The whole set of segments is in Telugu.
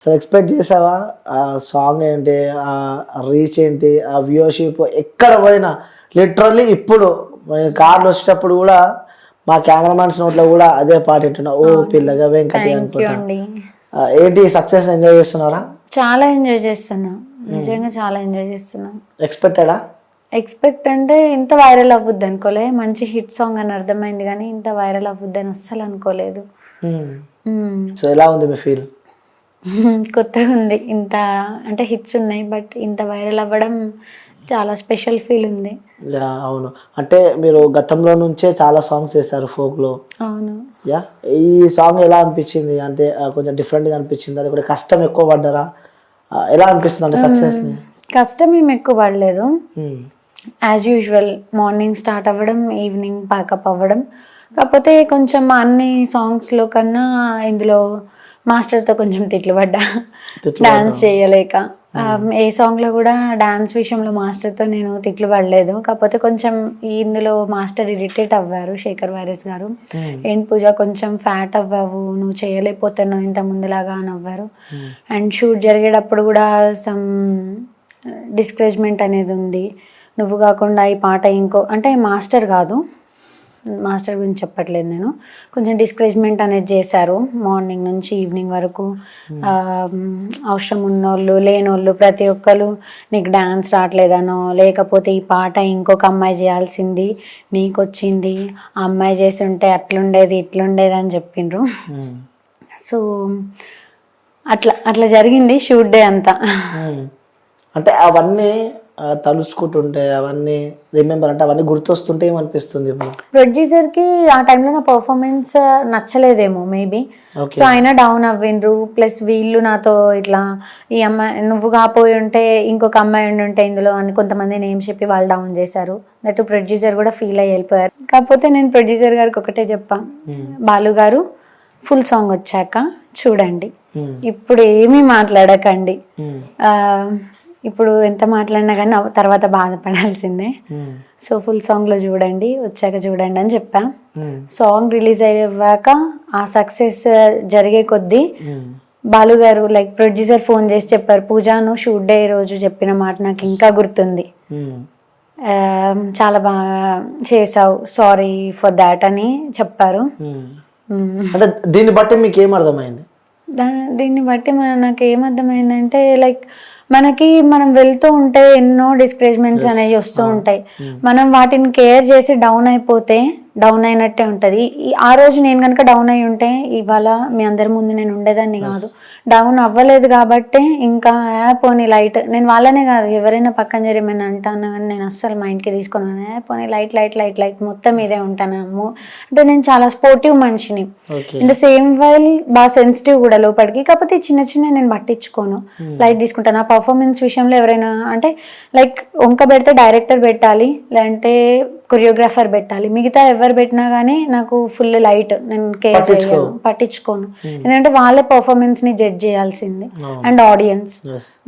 సో ఎక్స్పెక్ట్ చేసావా? ఆ సాంగ్ ఏంటి, ఆ రీచ్ ఏంటి, ఆ వ్యూవర్షిప్ ఎక్కడ పోయినా లిటరల్లీ ఇప్పుడు కార్లు వచ్చేటప్పుడు కూడా మా కెమెరామ్యాన్స్ నోట్లో కూడా అదే పాట వింటున్నా, ఓ పిల్లగా వెంకటి అనుకుంటా. ఏంటి సక్సెస్ ఎంజాయ్ చేస్తున్నారా? చాలా ఎంజాయ్ చేస్తున్నా, నిజంగా చాలా ఎంజాయ్ చేస్తున్నా. ఎక్స్పెక్టెడా? ఎక్స్పెక్ట్ అంటే ఇంత వైరల్ అవ్వద్దు అనుకోలే, మంచి హిట్ సాంగ్ అని అర్థమైంది కానీ ఇంత వైరల్ అవ్వద్దు అని అస్సలు అనుకోలేదు. సో ఎలా ఉంది మీ ఫీల్? కొత్తగా ఉంది, ఇంత అంటే హిట్స్ ఉన్నాయి బట్ ఇంత వైరల్ అవ్వడం చాలా స్పెషల్ ఫీల్ ఉంది. అవును, అంటే మీరు గతంలో నుంచే చాలా సాంగ్స్ చేశారు ఫోక్లో. అవును. యా, ఈ సాంగ్ ఎలా అనిపించింది? అంటే కొంచెం డిఫరెంట్గా అనిపించింది, అది కూడా కష్టం ఎక్కువ పడ్డారా? ఎలా అనిపిస్తుంది అంటే సక్సెస్ని? కష్టం ఏమి ఎక్కువ పడలేదు, యాజ్ యూజువల్ మార్నింగ్ స్టార్ట్ అవ్వడం, ఈవినింగ్ ప్యాకప్ అవ్వడం. కాకపోతే కొంచెం అన్ని సాంగ్స్లో కన్నా ఇందులో మాస్టర్తో కొంచెం తిట్లు పడ్డా, డాన్స్ చేయలేక. ఏ సాంగ్లో కూడా డాన్స్ విషయంలో మాస్టర్తో నేను తిట్లు పడలేదు. కాకపోతే కొంచెం ఇందులో master irritate Avvaru, Shekhar warriors గారు. ఏంటి పూజ కొంచెం ఫ్యాట్ అవ్వావు, నువ్వు చేయలేకపోతున్నావు ఇంత ముందులాగా అని అవ్వారు. అండ్ షూట్ జరిగేటప్పుడు కూడా సమ్ డిస్కరేజ్మెంట్ అనేది ఉంది, నువ్వు కాకుండా ఈ పాట ఇంకో, అంటే మాస్టర్ కాదు, మాస్టర్ గురించి చెప్పట్లేదు నేను, కొంచెం డిస్కరేజ్మెంట్ అనేది చేశారు. మార్నింగ్ నుంచి ఈవినింగ్ వరకు అవసరం ఉన్నోళ్ళు లేనోళ్ళు ప్రతి ఒక్కరు నీకు డ్యాన్స్ రావట్లేదనో, లేకపోతే ఈ పాట ఇంకొక అమ్మాయి చేయాల్సింది నీకు వచ్చింది, ఆ అమ్మాయి చేసి ఉంటే అట్లుండేది ఇట్లుండేది అని చెప్పిండ్రు. సో అట్లా అట్లా జరిగింది షూట్ డే అంతా. అంటే అవన్నీ తలుచుకుంటుంటే, అవన్నీ రిమెంబర్ అంటే అవన్నీ గుర్తొస్తుంటే ఏమనిపిస్తుంది ఇప్పుడు? ప్రొడ్యూసర్కి ఆ టైంలో నా పర్ఫార్మెన్స్ నచ్చలేదేమో మేబీ, సో ఆయన డౌన్ అవ్విండ్రు. ప్లస్ వీళ్ళు నాతో ఇట్లా ఈ అమ్మాయి నువ్వు కాపోయి ఉంటే ఇంకొక అమ్మాయి ఉండి ఉంటే ఇందులో అని కొంతమంది నేమ్స్ చెప్పి వాళ్ళు డౌన్ చేశారు. దట్ ప్రొడ్యూసర్ కూడా ఫీల్ అయ్యి వెళ్ళిపోయారు. కాకపోతే నేను ప్రొడ్యూసర్ గారికి ఒకటే చెప్పా, బాలు గారు ఫుల్ సాంగ్ వచ్చాక చూడండి, ఇప్పుడు ఏమీ మాట్లాడకండి, ఇప్పుడు ఎంత మాట్లాడినా కానీ తర్వాత బాధపడాల్సిందే, సో ఫుల్ సాంగ్లో చూడండి, వచ్చాక చూడండి అని చెప్పా. సాంగ్ రిలీజ్ అయ్యాక ఆ సక్సెస్ జరిగే కొద్దీ బాలు గారు లైక్ ప్రొడ్యూసర్ ఫోన్ చేసి చెప్పారు, పూజాను షూట్ డే రోజు చెప్పిన మాట నాకు ఇంకా గుర్తుంది, చాలా బాగా చేసావు, సారీ ఫర్ దాట్ అని చెప్పారు. అంటే దీన్ని బట్టి మీకు ఏమర్థమైంది? దీన్ని బట్టి నాకు ఏమర్థమైందంటే లైక్ మనం వెళ్తూ ఉంటే ఎన్నో డిస్కరేజ్మెంట్స్ అనేవి వస్తూ ఉంటాయి. మనం వాటిని కేర్ చేసి డౌన్ అయిపోతే డౌన్ అయినట్టే ఉంటుంది. ఆ రోజు నేను కనుక డౌన్ అయి ఉంటే ఇవాళ మీ అందరి ముందు నేను ఉండేదాన్ని కాదు. డౌన్ అవ్వలేదు కాబట్టి ఇంకా పోనీ లైట్, నేను వాళ్ళనే కాదు ఎవరైనా పక్కన జరిమని అంటాను కానీ నేను అస్సలు మైండ్కి తీసుకున్నాను, పోనీ లైట్ లైట్ లైట్ లైట్ మొత్తం ఇదే ఉంటాను. అంటే నేను చాలా స్పోర్టివ్ మనిషిని, ఇన్ ద సేమ్ వైల్ బాగా సెన్సిటివ్ కూడా లోపలికి. కాకపోతే చిన్న చిన్న నేను పట్టించుకోను, లైట్ తీసుకుంటాను. ఆ పర్ఫార్మెన్స్ విషయంలో ఎవరైనా అంటే లైక్ వంక పెడితే డైరెక్టర్ పెట్టాలి, లేదంటే కొరియోగ్రాఫర్ పెట్టాలి, మిగతా ఎవరు పెట్టినా కానీ నాకు ఫుల్ లైట్, నేను కేర్ చేయను, పట్టించుకోను. ఎందుకంటే వాళ్ళే పర్ఫార్మెన్స్ ని జడ్జ్ చేయాల్సింది అండ్ ఆడియన్స్,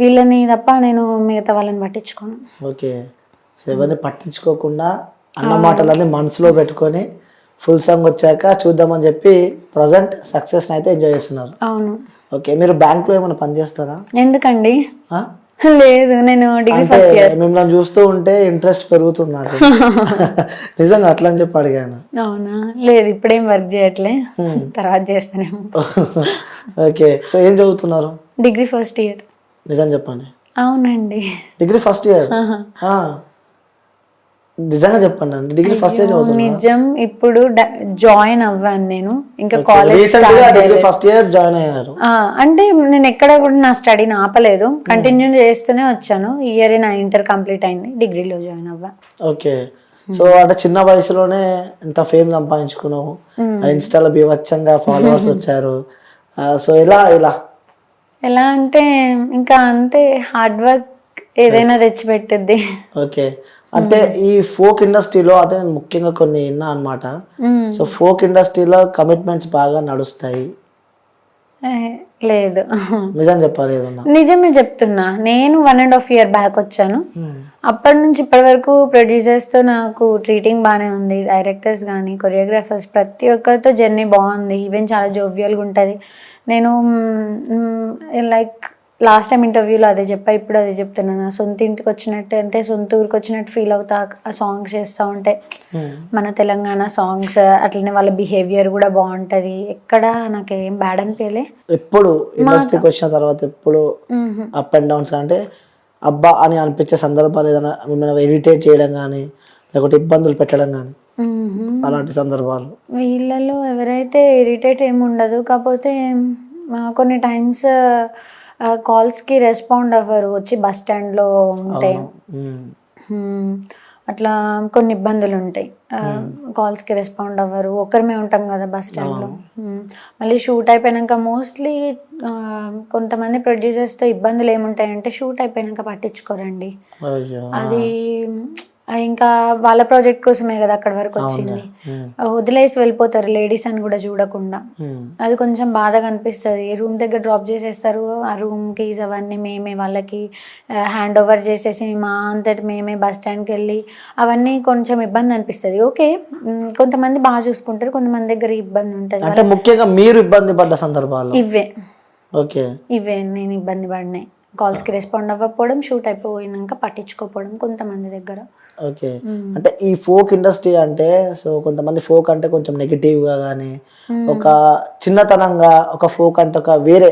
వీళ్ళని తప్ప నేను మిగతా వాళ్ళని పట్టించుకోను. ఓకే, సో ఎవరిని పట్టించుకోకుండా అన్న మాటలన్నీ మనసులో పెట్టుకొని ఫుల్ సాంగ్ వచ్చాక చూద్దామని చెప్పి ప్రజెంట్ సక్సెస్ అయితే ఎంజాయ్ చేస్తున్నారు. అవును. ఓకే, మీరు బ్యాంక్ లో ఏమైనా పని చేస్తారా? ఎందుకండి? లేదు, నేను డిగ్రీ ఫస్ట్ ఇయర్. మిమ్మల్ని చూస్తూ ఉంటే ఇంట్రెస్ట్ పెరుగుతుంది నాకు. నిజంగా అట్లా అని చెప్పి అడిగాను. అవునా? లేదు, ఇప్పుడేం వర్క్ చేయట్లే, తర్వాత చేస్తానేమో. ఓకే, సో ఏం చదువుతున్నారు? Degree first year. నిజం చెప్పండి. అవునండి, డిగ్రీ ఫస్ట్ ఇయర్. నిజంగా చెప్పండి అండి, డిగ్రీ ఫస్ట్ ఇయర్ చదువుతున్నా? నిజం. ఇప్పుడు జాయిన్ అవ్వాను నేను, ఇంకా కాలేజ్ ఫస్ట్ ఇయర్ జాయిన్ అయ్యారు. అంటే నేను ఎక్కడ కూడా నా స్టడీని ఆపలేదు, కంటిన్యూ చేస్తూనే వచ్చాను. ఈ ఇయర్ నా ఇంటర్ కంప్లీట్ అయింది, డిగ్రీలో జాయిన్ అవ్వా. ఓకే, సో అంటే చిన్న వయసులోనే ఇంత ఫేమ్ సంపాదించుకున్నావు, ఇన్స్టాలో బీభత్సంగా ఫాలోవర్స్ వచ్చారు. సో ఎలా అంటే ఇంకా అంతే, హార్డ్ వర్క్ ఏదైనా తెచ్చిపెట్టుద్ది. ఓకే, అంటే ఈ ఫోక్ ఇండస్ట్రీలో అంటే నేను ముఖ్యంగా కొన్ని విన్నా అనమాట. సో ఫోక్ ఇండస్ట్రీలో కమిట్మెంట్స్ బాగా నడుస్తాయి. లేదు. నిజం చెప్పాలి ఏదన్నా. నిజమే చెప్తున్నా. నేను 1.5 year బ్యాక్ వచ్చాను. అప్పటి నుంచి ఇప్పటి వరకు ప్రొడ్యూసర్స్తో నాకు ట్రీటింగ్ బాగానే ఉంది. డైరెక్టర్స్ కానీ కొరియోగ్రాఫర్స్ ప్రతి ఒక్కరితో జర్నీ బాగుంది. ఈవెన్ చాలా జోవియల్గా ఉంటుంది. నేను లైక్ లాస్ట్ టైం ఇంటర్వ్యూలో అదే చెప్పా, ఇప్పుడు అదే చెప్తున్నాను. నా సొంత ఇంటికి వచ్చినట్టు అంటే సొంత ఊరికి వచ్చినట్టు ఫీల్ అవుతా ఆ సాంగ్స్ చేస్తూ ఉంటే. మన తెలంగాణ సాంగ్స్ అట్లనే వాళ్ళ బిహేవియర్ కూడా బాగుంటుంది. ఎక్కడ నాకు ఏం బ్యాడ్ అనిపించలే. ఎప్పుడు ఇండస్ట్రీకి వచ్చిన తర్వాత ఎప్పుడు అప్ అండ్ డౌన్స్ అంటే అబ్బా అని అనిపించే సందర్భాలు ఏదైనా మిమ్మల్ని ఇరిటేట్ చేయడం కానీ లేకపోతే ఇబ్బందులు పెట్టడం కానీ అలాంటి సందర్భాలు? వీళ్ళలో ఎవరైతే ఇరిటేట్ ఏమి ఉండదు. కాకపోతే కొన్ని టైమ్స్ కాల్స్కి రెస్పాండ్ అవ్వరు. వచ్చి బస్ స్టాండ్లో ఉంటే అట్లా కొన్ని ఇబ్బందులు ఉంటాయి. కాల్స్కి రెస్పాండ్ అవ్వరు. ఒక్కరిమే ఉంటాం కదా బస్ స్టాండ్లో. మళ్ళీ షూట్ అయిపోయాక మోస్ట్లీ కొంతమంది ప్రొడ్యూసర్స్తో ఇబ్బందులు ఏముంటాయంటే షూట్ అయిపోయాక పట్టించుకోరండి. అది ఇంకా వాళ్ళ ప్రాజెక్ట్ కోసమే కదా అక్కడి వరకు వచ్చింది. వదిలేసి వెళ్ళిపోతారు లేడీస్ అని కూడా చూడకుండా. అది కొంచెం బాధగా అనిపిస్తుంది. రూమ్ దగ్గర డ్రాప్ చేసేస్తారు. ఆ రూమ్ కీస్ అవన్నీ మేమే వాళ్ళకి హ్యాండ్ ఓవర్ చేసేసి మా అంతటి మేమే బస్ స్టాండ్కి వెళ్ళి అవన్నీ కొంచెం ఇబ్బంది అనిపిస్తుంది. ఓకే, కొంతమంది బాగా చూసుకుంటారు, కొంతమంది దగ్గర ఇబ్బంది ఉంటుంది. అంటే ముఖ్యంగా మీరు ఇబ్బంది పడ్డ సందర్భాలు ఇవే నేను ఇబ్బంది పడినాయి. కాల్స్కి రెస్పాండ్ అవ్వకపోవడం, షూట్ అయిపోయినాక పట్టించుకోకపోవడం కొంతమంది దగ్గర. ఓకే, అంటే ఈ ఫోక్ ఇండస్ట్రీ అంటే సో కొంతమంది ఫోక్ అంటే కొంచెం నెగిటివ్గా కానీ ఒక చిన్నతనంగా ఒక ఫోక్ అంటే ఒక వేరే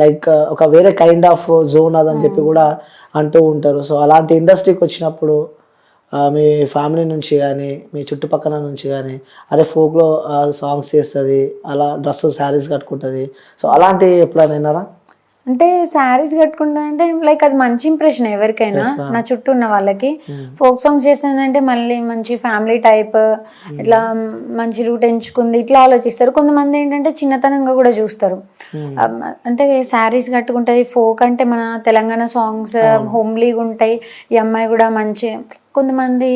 లైక్ ఒక వేరే కైండ్ ఆఫ్ జోన్ అదని చెప్పి కూడా అంటూ ఉంటారు. సో అలాంటి ఇండస్ట్రీకి వచ్చినప్పుడు మీ ఫ్యామిలీ నుంచి కానీ మీ చుట్టుపక్కల నుంచి కానీ అరే ఫోక్లో సాంగ్స్ చేస్తుంది, అలా డ్రెస్ శారీస్ కట్టుకుంటుంది, సో అలాంటివి ఎప్పుడైనా విన్నారా? అంటే శారీస్ కట్టుకుంటా అంటే లైక్ అది మంచి ఇంప్రెషన్ ఎవరికైనా, నా చుట్టూ ఉన్న వాళ్ళకి. ఫోక్ సాంగ్స్ చేస్తుందంటే మళ్ళీ మంచి ఫ్యామిలీ టైప్, ఇట్లా మంచి రూట్ ఎంచుకుంది ఇట్లా ఆలోచిస్తారు. కొంతమంది ఏంటంటే చిన్నతనంగా కూడా చూస్తారు. అంటే శారీస్ కట్టుకుంటుంది, ఫోక్ అంటే మన తెలంగాణ సాంగ్స్ హోమ్లీగా ఉంటాయి, ఈ అమ్మాయి కూడా మంచి. కొంతమంది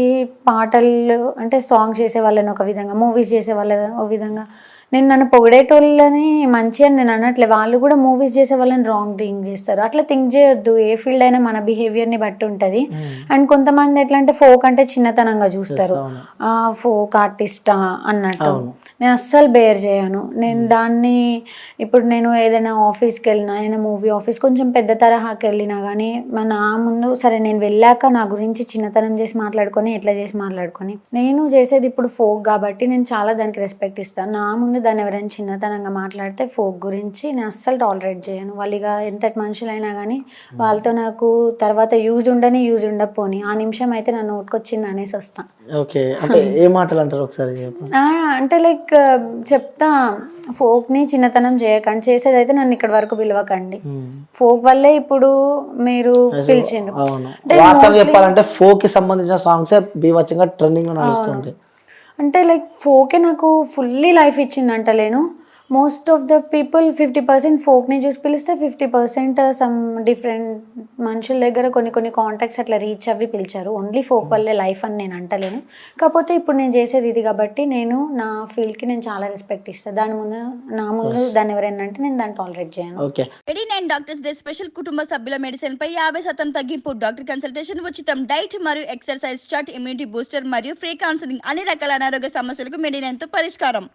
పాటలు అంటే సాంగ్స్ చేసే వాళ్ళని ఒక విధంగా, మూవీస్ చేసే వాళ్ళని ఒక విధంగా. నన్ను పొగిడేటోళ్ళని మంచి అని నేను అనట్లే, వాళ్ళు కూడా మూవీస్ చేసే వాళ్ళని రాంగ్ థింక్ చేస్తారు. అట్లా థింక్ చేయొద్దు. ఏ ఫీల్డ్ అయినా మన బిహేవియర్ని బట్టి ఉంటుంది. అండ్ కొంతమంది ఎట్లా అంటే ఫోక్ అంటే చిన్నతనంగా చూస్తారు, ఫోక్ ఆర్టిస్టా అన్నట్టు. నేను అస్సలు బేర్ చేయను. నేను దాన్ని ఇప్పుడు నేను ఏదైనా ఆఫీస్కి వెళ్ళినా, ఏదైనా మూవీ ఆఫీస్ కొంచెం పెద్ద తరహాకి వెళ్ళినా కానీ నా ముందు సరే నేను వెళ్ళాక నా గురించి చిన్నతనం చేసి మాట్లాడుకొని ఎట్లా చేసి మాట్లాడుకొని, నేను చేసేది ఇప్పుడు ఫోక్ కాబట్టి నేను చాలా దానికి రెస్పెక్ట్ ఇస్తాను. నా ముందు దాన్ని ఎవరైనా చిన్నతనంగా మాట్లాడితే ఫోక్ గురించి నేను అస్సలు టాలరేట్ చేయను. వాళ్ళు ఇక ఎంతటి మనుషులైనా కానీ వాళ్ళతో నాకు తర్వాత యూజ్ ఉండని యూజ్ ఉండకపోని ఆ నిమిషం అయితే నా నోటుకొచ్చింది అనేసి వస్తాను. ఓకే, అంటే ఏ మాటలు అంటారు ఒకసారి? అంటే లైక్ చెప్తా, ఫోక్ని చిన్నతనం చేయకండి, చేసేదైతే నన్ను ఇక్కడ వరకు పిలవకండి. ఫోక్ వల్లే ఇప్పుడు మీరు పిలిచిండు. వాస్తవం చెప్పాలంటే ఫోక్ కి సంబంధించిన సాంగ్స్ బీభత్సంగా ట్రెండింగ్ లో నడుస్తుంటాయి. అంటే లైక్ ఫోకే నాకు ఫుల్లీ లైఫ్ ఇచ్చింది అంటలేను. మోస్ట్ ఆఫ్ ద పీపుల్ 50% ఫోక్ని చూసి పిలిస్తే 50% సమ్ డిఫరెంట్ మనుషుల దగ్గర కొన్ని కాంటాక్ట్స్ అట్లా రీచ్ అవి పిలిచారు. ఓన్లీ ఫోక్ వల్లే లైఫ్ అని నేను అంటలేను. కాకపోతే ఇప్పుడు నేను చేసేది ఇది కాబట్టి నేను నా ఫీల్డ్కి నేను చాలా రెస్పెక్ట్ ఇస్తాను. నా ముందు దాన్ని ఎవరైనా అంటే నేను దాన్ని టాలరేట్ చేయను. ఓకే, 89 డాక్టర్స్ డే స్పెషల్ కుటుంబ సభ్యుల మెడిసిన్ పై 50% తగ్గింపు, డాక్టర్ కన్సల్టేషన్ ఉచితం, డైట్ మరియు ఎక్సర్సైజ్ చార్ట్, ఇమ్యూనిటీ బూస్టర్ మరియు ఫ్రీ కౌన్సిలింగ్, అన్ని రకాల అనారోగ్య సమస్యలకు మెడినైన్తో పరిష్కారం.